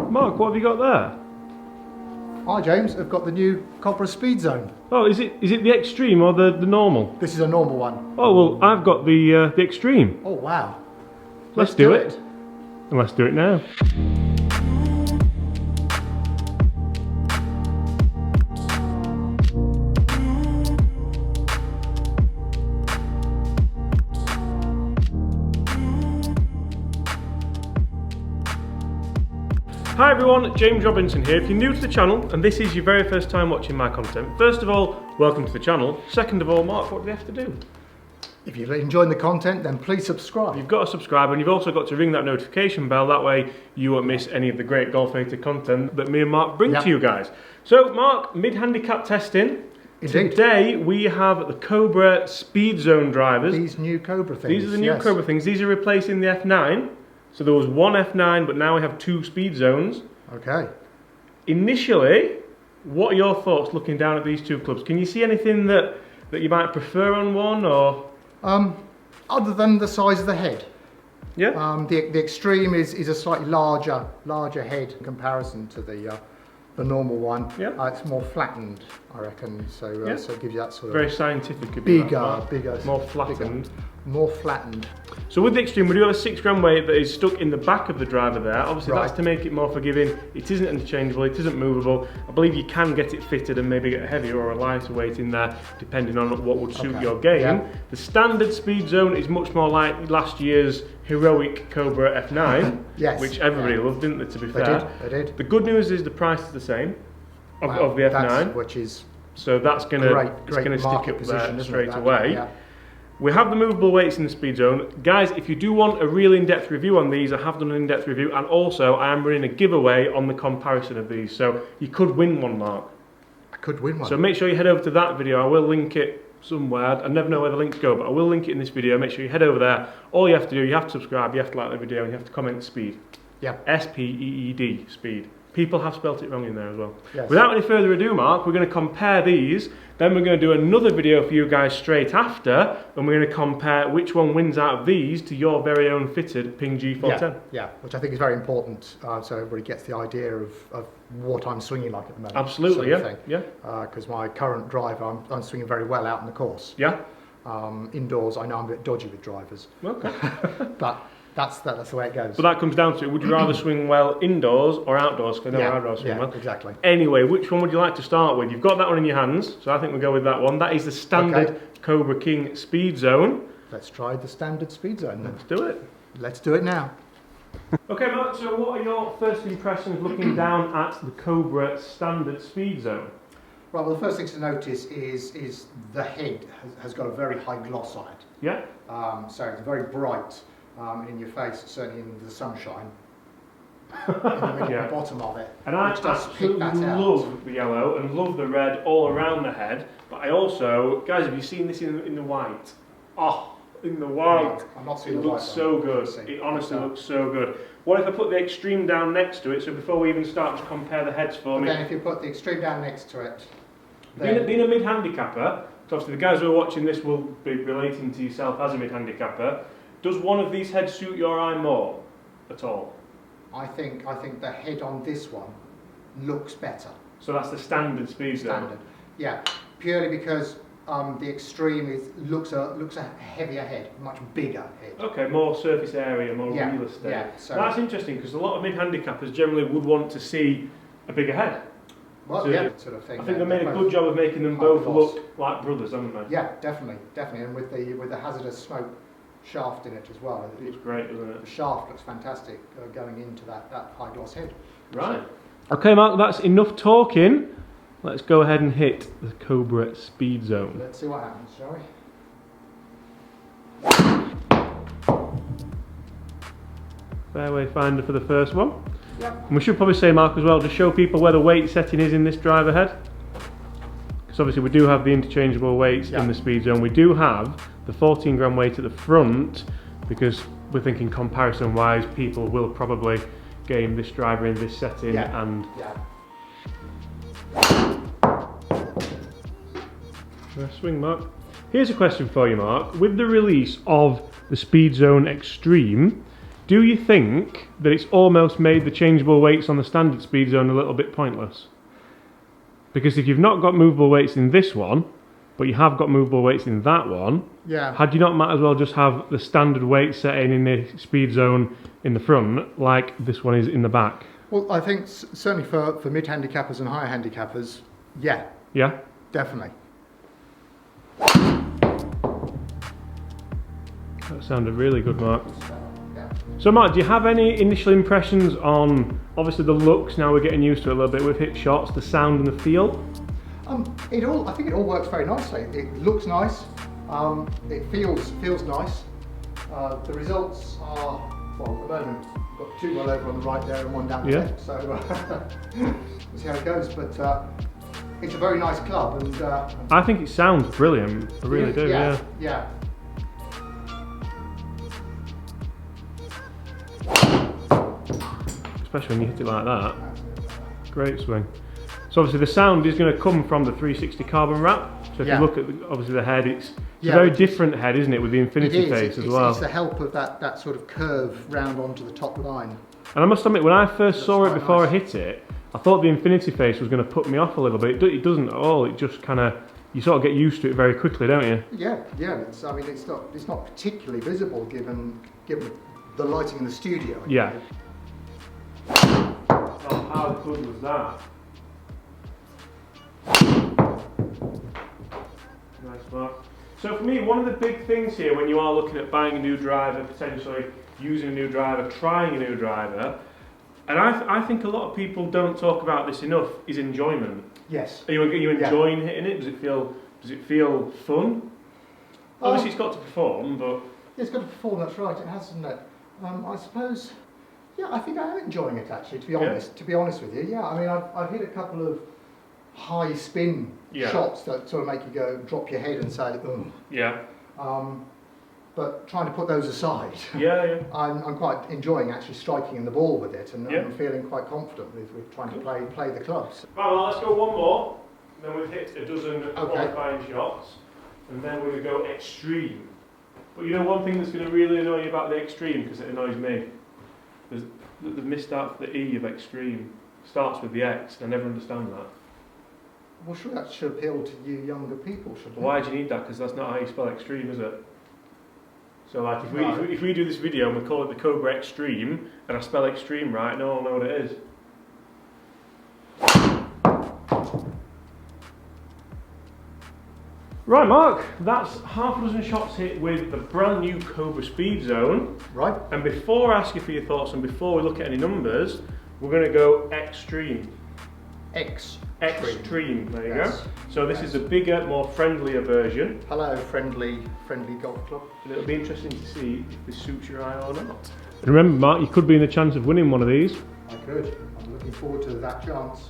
Mark, what have you got there? Hi James, I've got the new Cobra speedzone. Oh, is it the Xtreme or the normal? This is a normal one. Oh, well, I've got the Xtreme. Oh wow. Let's do it. And let's do it now. Hi everyone, James Robinson here. If you're new to the channel and this is your very first time watching my content, first of all, welcome to the channel. Second of all, Mark, what do you have to do? If you're enjoying the content, then please subscribe. You've got to subscribe and you've also got to ring that notification bell. That way you won't miss any of the great golf-related content that me and Mark bring to you guys. So Mark, mid-handicap testing. Indeed. Today we have the Cobra speedzone drivers. These new Cobra things. These are the new Cobra things. These are replacing the F9. So there was one F9, but now we have two speed zones. Okay. Initially, what are your thoughts looking down at these two clubs? Can you see anything that you might prefer on one, or? Other than the size of the head. Yeah. The Xtreme is a slightly larger head in comparison to the normal one. Yeah. It's more flattened, I reckon. So so it gives you that sort of very scientific. Bigger, more flattened. Bigger, more flattened. So with the Xtreme, we do have a 6 gram weight that is stuck in the back of the driver there. Obviously that's to make it more forgiving. It isn't interchangeable, it isn't movable. I believe you can get it fitted and maybe get a heavier or a lighter weight in there, depending on what would suit your game. Yeah. The standard speed zone is much more like last year's heroic Cobra F9, yes, which everybody loved, didn't they, to be fair? They did. The good news is the price is the same of the F9. Which is so that's going to stick up there straight away. Yeah. We have the movable weights in the speed zone. Guys, if you do want a real in-depth review on these, I have done an in-depth review, and also I am running a giveaway on the comparison of these, so you could win one, Mark. I could win one. So make sure you head over to that video. I will link it somewhere. I never know where the links go, but I will link it in this video. Make sure you head over there. All you have to do, you have to subscribe, you have to like the video, and you have to comment speed. Yeah. S-P-E-E-D, speed. People have spelt it wrong in there as well. Yes. Without any further ado, Mark, we're going to compare these. Then we're going to do another video for you guys straight after, and we're going to compare which one wins out of these to your very own fitted Ping G410. Yeah, which I think is very important, so everybody gets the idea of what I'm swinging like at the moment. Absolutely, yeah. Because my current driver, I'm swinging very well out in the course. Yeah. Indoors, I know I'm a bit dodgy with drivers. Okay. But that's the way it goes. But that comes down to it. Would you rather swing well indoors or outdoors? Because I know I'd rather swing well. Exactly. Anyway, which one would you like to start with? You've got that one in your hands, so I think we'll go with that one. That is the standard Cobra King Speed Zone. Let's try the standard Speed Zone then. Let's do it. Let's do it now. Okay, Mark, so what are your first impressions looking down at the Cobra Standard Speed Zone? Right, well, the first thing to notice is the head has got a very high gloss on it. Yeah. So it's very bright. In your face, certainly in the sunshine, in the bottom of it. And I absolutely love the yellow and love the red all around the head, but I also, guys, have you seen this in the white? Oh, in the white. I'm not seeing it the white. Looks so good. It honestly looks so good. What if I put the Xtreme down next to it, so before we even start, just compare the heads for me? Then if you put the Xtreme down next to it, being a mid-handicapper, so obviously the guys who are watching this will be relating to yourself as a mid-handicapper. Does one of these heads suit your eye more at all? I think the head on this one looks better. So that's the standard speed zone? Standard, yeah. Purely because the Xtreme looks a heavier head, much bigger head. Okay, more surface area, more real estate. Yeah, so that's interesting because a lot of mid-handicappers generally would want to see a bigger head. Well, so sort of thing. I think they made a good job of making them both look like brothers, haven't they? Yeah, definitely, and with the hazardous smoke shaft in it as well. It looks great, doesn't it? The shaft looks fantastic going into that high gloss head. Right. Okay, Mark, that's enough talking. Let's go ahead and hit the Cobra Speed Zone. Let's see what happens, shall we? Fairway finder for the first one. Yep. And we should probably say, Mark, as well, to show people where the weight setting is in this driver head. Because obviously we do have the interchangeable weights in the speed zone. We do have the 14 gram weight at the front, because we're thinking comparison wise, people will probably game this driver in this setting and swing, Mark. Here's a question for you, Mark. With the release of the Speed Zone Xtreme, Do you think that it's almost made the changeable weights on the standard speedzone a little bit pointless? Because if you've not got movable weights in this one, but you have got movable weights in that one, had you not might as well just have the standard weight setting in the speedzone in the front, like this one is in the back? Well, I think certainly for mid-handicappers and higher handicappers, yeah. Yeah? Definitely. That sounded really good, Mark. So Mark, do you have any initial impressions on, obviously the looks, now we're getting used to it a little bit, we've hit shots, the sound and the feel? I think it all works very nicely. It looks nice, it feels nice. The results are, well, at the moment, I've got 2 well over on the right there and 1 down the left, so we'll see how it goes. But it's a very nice club, and I think it sounds brilliant. I really do. Yeah. Especially when you hit it like that. Great swing. So obviously the sound is going to come from the 360 carbon wrap. So if you look at obviously the head, it's a very different head, isn't it, with the infinity face as well. It's the help of that sort of curve round onto the top line. And I must admit, when I first saw it before I hit it, I thought the infinity face was going to put me off a little bit. It doesn't at all. It just kind of, you sort of get used to it very quickly, don't you? Yeah. I mean, it's not particularly visible given the lighting in the studio. Yeah. Oh, how good was that? Nice, Mark. So for me, one of the big things here when you are looking at buying a new driver, potentially using a new driver, trying a new driver, and I think a lot of people don't talk about this enough, is enjoyment. Yes. Are you enjoying hitting it? Does it feel fun? Obviously it's got to perform, but... It's got to perform, that's right, it has, hasn't it? I suppose, I think I am enjoying it actually, to be honest. To be honest with you, I mean, I've hit a couple of high spin shots that sort of make you go, drop your head and say, ugh. Yeah. But trying to put those aside, I'm quite enjoying actually striking in the ball with it, and I'm feeling quite confident with trying to play the clubs. Right, well, let's go one more. Then we've hit a dozen qualifying shots, and then we're going to go Xtreme. But you know one thing that's going to really annoy you about the Xtreme, because it annoys me, is the missed out for the E of Xtreme. Starts with the X, and I never understand that. Well, sure, that should appeal to you younger people, shouldn't it? Why do you need that? Because that's not how you spell Xtreme, is it? So like if we do this video and we call it the Cobra Xtreme, and I spell Xtreme right, no one will know what it is. Right, Mark, that's half a dozen shots hit with the brand new Cobra speedzone. Right. And before I ask you for your thoughts and before we look at any numbers, we're going to go Xtreme. Xtreme, there you go. So this is a bigger, more friendlier version. Hello, friendly golf club. And it'll be interesting to see if this suits your eye or not. And remember, Mark, you could be in the chance of winning one of these. I could. I'm looking forward to that chance.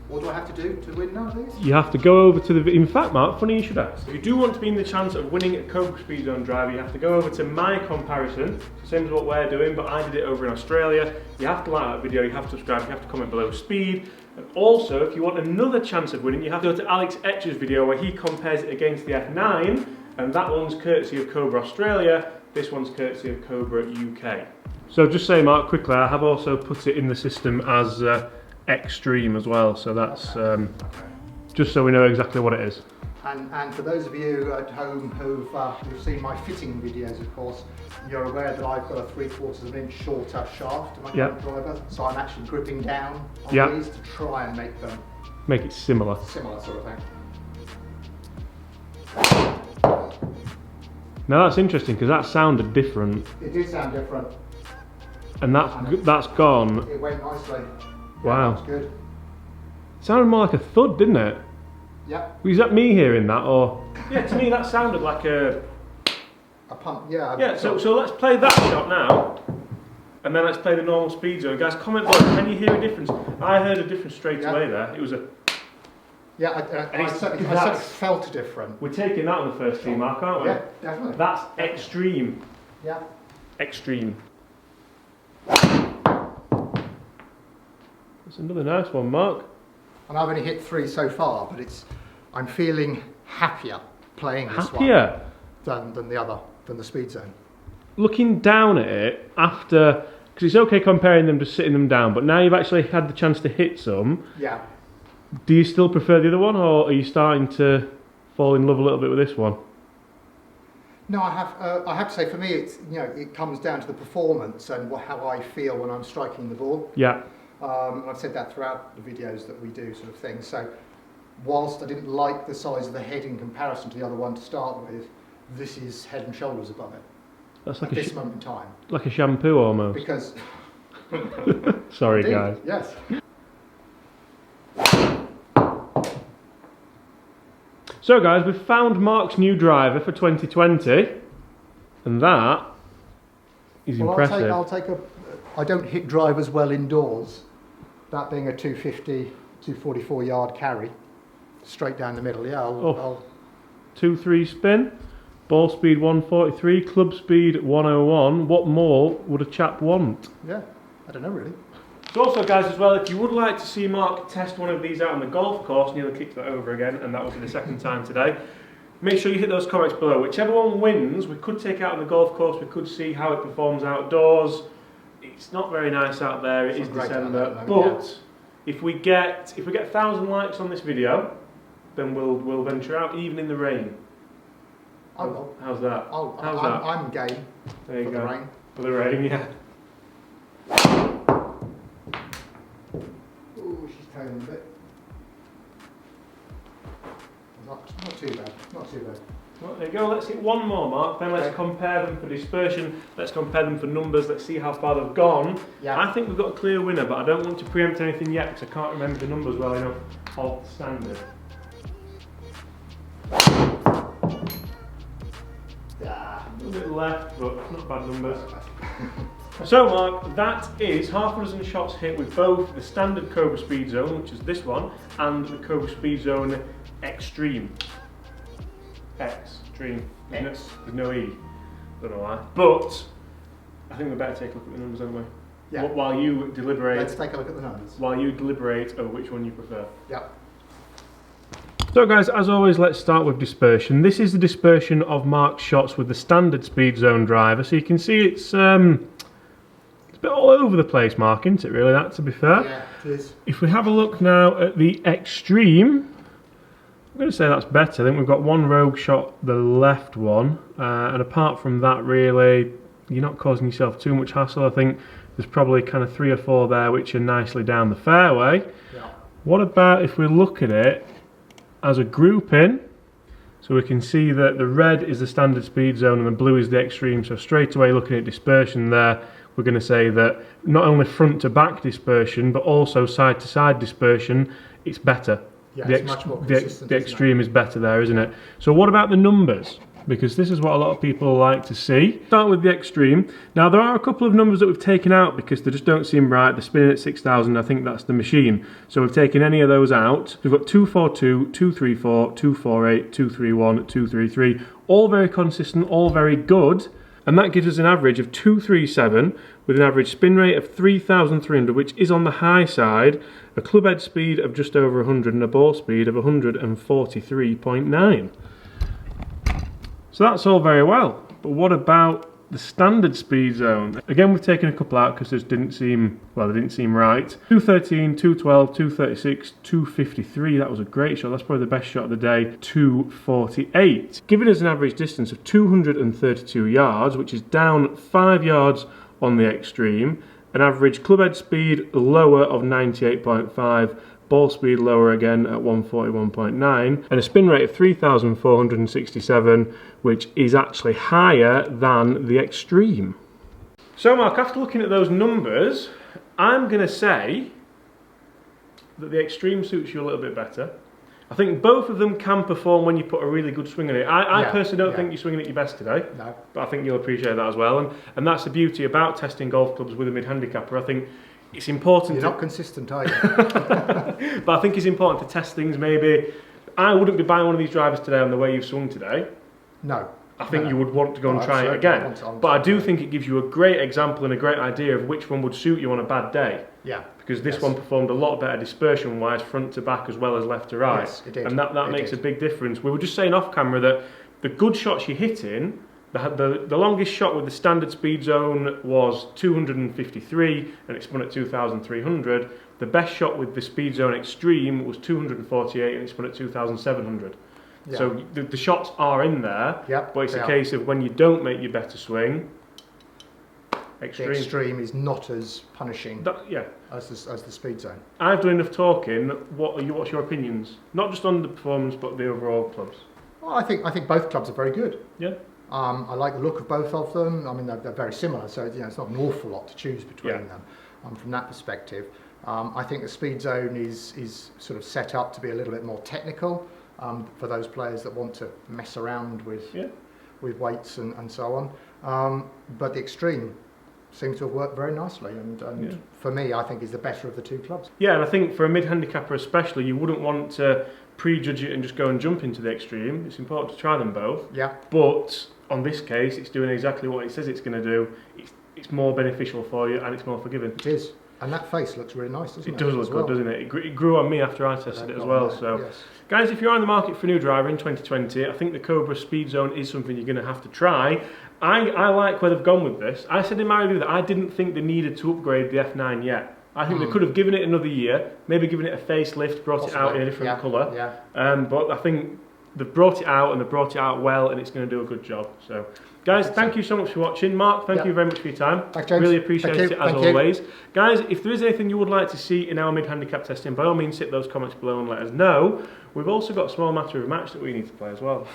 What do I have to do to win now, please? You have to go over to the... In fact, Mark, funny you should ask. If you do want to be in the chance of winning a Cobra speedzone driver, you have to go over to my comparison. Same as what we're doing, but I did it over in Australia. You have to like that video, you have to subscribe, you have to comment below speed. And also, if you want another chance of winning, you have to go to Alex Etcher's video where he compares it against the F9, and that one's courtesy of Cobra Australia, this one's courtesy of Cobra UK. So just say, Mark, quickly, I have also put it in the system as Xtreme as well, so that's just so we know exactly what it is. And for those of you at home who've seen my fitting videos, of course, you're aware that I've got a 3/4 of an inch shorter shaft to my driver, so I'm actually gripping down on these to try and make them it similar. Similar sort of thing. Now that's interesting because that sounded different. It did sound different. And that's gone. It went nicely. Wow. That's good. It sounded more like a thud, didn't it? Yep. Was that me hearing that, or? Yeah, to me that sounded like a pump. Yeah. Yeah. So let's play that shot now, and then let's play the normal speedzone. Guys, comment below. Can you hear a difference? I heard a difference straight away there. It was a. Yeah, I certainly felt different. We're taking that on the first team mark, aren't we? Yeah, definitely. That's Xtreme. Yeah. Xtreme. That's another nice one, Mark. And I've only hit 3 so far, but I'm feeling happier playing this one than the speedzone. looking down at it after, because it's okay comparing them, just sitting them down, but now you've actually had the chance to hit some. Yeah. Do you still prefer the other one, or are you starting to fall in love a little bit with this one? No, I have to say, for me, it's, you know, it comes down to the performance and how I feel when I'm striking the ball. Yeah. I've said that throughout the videos that we do, sort of thing. So, whilst I didn't like the size of the head in comparison to the other one to start with, this is head and shoulders above it. That's like at this moment in time. Like a shampoo almost. Because. Sorry, indeed, guys. Yes. So guys, we've found Mark's new driver for 2020, and that is impressive. I don't hit drivers well indoors, that being a 250, 244 yard carry, straight down the middle, yeah. I'll 2-3 spin, ball speed 143, club speed 101, what more would a chap want? Yeah, I don't know really. So also guys as well, if you would like to see Mark test one of these out on the golf course, nearly kicked that over again, and that will be the second time today, make sure you hit those comments below. Whichever one wins, we could take it out on the golf course, we could see how it performs outdoors. It's not very nice out there, it is December, but if we get 1,000 likes on this video, then we'll venture out even in the rain. I will. How's that? How's that? I'm game. There you go. The rain. For the rain, yeah. Oh, she's tailing a bit. Not too bad. Not too bad. Well, there you go. Let's hit one more, Mark. Then let's compare them for dispersion. Let's compare them for numbers. Let's see how far they've gone. Yeah. I think we've got a clear winner, but I don't want to preempt anything yet because I can't remember the numbers well enough of the standard. A little bit left, but not bad numbers. So Mark, that is half a dozen shots hit with both the standard Cobra Speed Zone, which is this one, and the Cobra Speed Zone Xtreme. Xtreme. There's no E. Don't know why. But I think we better take a look at the numbers anyway. Yeah. While you deliberate. Let's take a look at the numbers. While you deliberate over which one you prefer. Yeah. So guys, as always, let's start with dispersion. This is the dispersion of Mark's shots with the standard Speed Zone driver. So you can see it's a bit all over the place, Mark, isn't it, really, that, to be fair? Yeah, it is. If we have a look now at the Xtreme, I'm going to say that's better. I think we've got one rogue shot, the left one, and apart from that, really, you're not causing yourself too much hassle. I think there's probably kind of 3 or 4 there which are nicely down the fairway. Yeah. What about if we look at it as a grouping? So we can see that the red is the standard Speed Zone and the blue is the Xtreme. So straight away looking at dispersion there, we're going to say that not only front to back dispersion, but also side to side dispersion, it's better. Yeah, it's much more consistent. The Xtreme is better there, isn't it? So what about the numbers? Because this is what a lot of people like to see. Start with the Xtreme. Now there are a couple of numbers that we've taken out because they just don't seem right. They're spinning at 6,000, I think that's the machine. So we've taken any of those out. We've got 242, 234, 248, 231, 233. All very consistent, all very good. And that gives us an average of 237 with an average spin rate of 3,300, which is on the high side, a club head speed of just over 100 and a ball speed of 143.9. So that's all very well, but what about the standard Speed Zone? Again, we've taken a couple out because they didn't seem right. 213, 212, 236, 253, that was a great shot. That's probably the best shot of the day. 248, giving us an average distance of 232 yards, which is down 5 yards on the Xtreme. An average club head speed lower of 98.5, ball speed lower again at 141.9, and a spin rate of 3,467, which is actually higher than the Xtreme. So Mark, after looking at those numbers, I'm going to say that the Xtreme suits you a little bit better. I think both of them can perform when you put a really good swing on it. I personally don't think you're swinging at your best today, but I think you'll appreciate that as well. And that's the beauty about testing golf clubs with a mid-handicapper. I think it's important. You're not consistent, are you? But I think it's important to test things. Maybe I wouldn't be buying one of these drivers today on the way you've swung today. No. I think you would want to go and try it again. But I do think it gives you a great example and a great idea of which one would suit you on a bad day. Yeah. Because this one performed a lot better dispersion wise, front to back as well as left to right. Yes, it did. And that makes a big difference. We were just saying off camera that the good shots you're hitting The longest shot with the standard speed zone was 253 and it spun at 2,300. The best shot with the speed zone Xtreme was 248 and it spun at 2,700. Yeah. So the shots are in there, but it's a case of when you don't make your better swing, the Xtreme is not as punishing as the speed zone. I've done enough talking. What's your opinions? Not just on the performance, but the overall clubs. Well, I think both clubs are very good. Yeah. I like the look of both of them. I mean, they're very similar, so it's not an awful lot to choose between them from that perspective. I think the speed zone is sort of set up to be a little bit more technical for those players that want to mess around with weights and so on. But the Xtreme seems to have worked very nicely, and for me, I think is the better of the two clubs. Yeah, and I think for a mid-handicapper especially, you wouldn't want to prejudge it and just go and jump into the Xtreme. It's important to try them both. Yeah. But on this case, it's doing exactly what it says it's going to do. It's more beneficial for you and it's more forgiving. It is. And that face looks really nice, doesn't it? It does look good, doesn't it? It grew on me after I tested it as well. So, guys, if you're on the market for a new driver in 2020, I think the Cobra Speed Zone is something you're going to have to try. I like where they've gone with this. I said in my review that I didn't think they needed to upgrade the F9 yet. I think they could have given it another year, maybe given it a facelift, brought it out in a different colour. Yeah. But I think they've brought it out and they've brought it out well, and it's going to do a good job. So, guys, thank you so much for watching. Mark, thank you very much for your time. Thanks, James. Really appreciate it as always. Guys, if there is anything you would like to see in our mid-handicap testing, by all means hit those comments below and let us know. We've also got a small matter of a match that we need to play as well.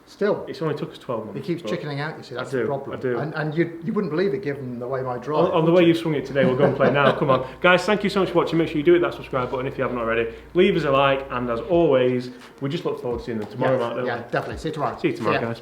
Still, it's only took us 12 months. He keeps chickening out, you see, that's the problem. I do. And you wouldn't believe it given the way my drive. On the way you swung it today, we'll go and play now. Come on. Guys, thank you so much for watching. Make sure you do hit that subscribe button if you haven't already. Leave us a like, and as always, we just look forward to seeing them tomorrow, Mark. Yeah, definitely. See you tomorrow. See you tomorrow, guys.